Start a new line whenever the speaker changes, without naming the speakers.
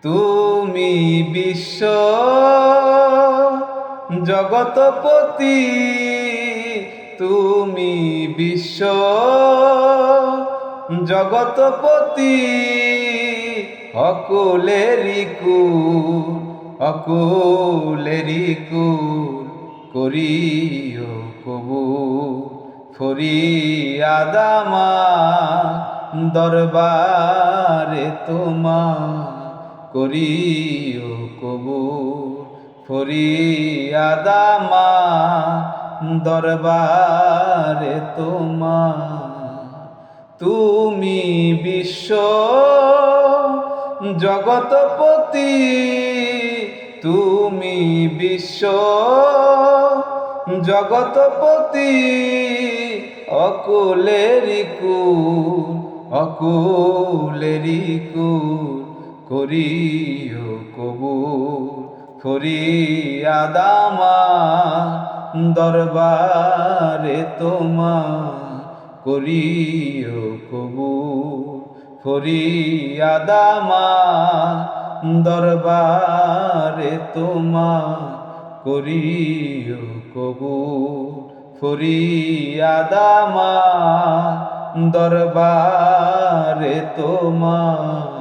তুমি বিশ্ব জগতপতি, তুমি বিশ্ব জগতপতি, অকুলেরি কুল, অকুলেরি কুল করিও কবুল। ফরিয়াদ আমার দরবারে তোমার করিও কবুল। ফরিয়াদ আমার দরবারে তোমার। তুমি বিশ্ব জগতপতি, তুমি বিশ্ব জগতপতি, অকুলেরি কুল, অকুলেরি কুল করিও কবুল। ফরিয়াদ আমার দরবারে তোমার করিও কবুল। ফরিয়াদ আমার দরবারে তোমার করিও কবুল। ফরিয়াদ আমার দরবারে তোমার